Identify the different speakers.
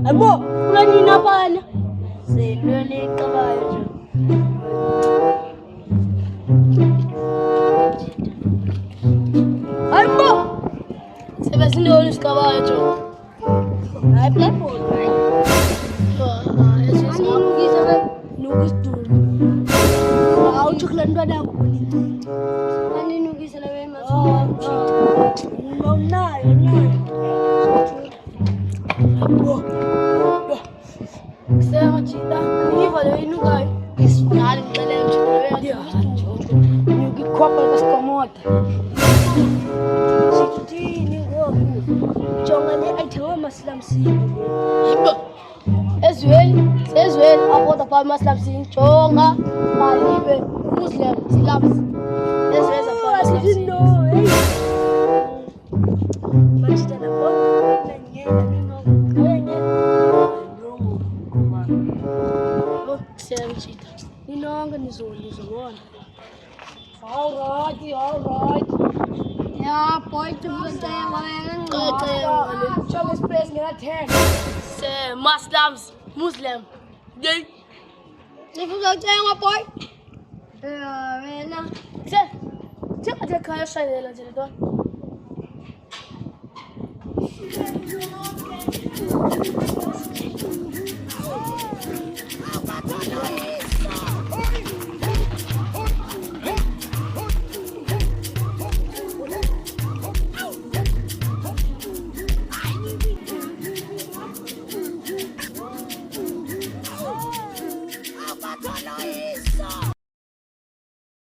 Speaker 1: Abo, kanina pa na. Sinuli ka ba yun? Abo! Sebe sinuli ka ba yun? Ay, play po. Nugis na. Nugis doon. Wow, chuklan ba na ako? Ano nugis na ba yung yun na. Saya macita. Ini pada ini guys. Ismail dalam cerita dia. Ini kuapa tas komod. Siti ni gua. Jangan ni ai tahu Muslim sih. Ezwel, aku tak faham Muslim sih. Conga, malibe Muslim Islam. Ezwel tak faham Muslim sih. Macita nak buat. Inongan nizona. All right. Yeah, point to say what Charles Press gonna attack. Say Muslim. They forgot to say what point. Say ada kaya saya lah jadi tuan.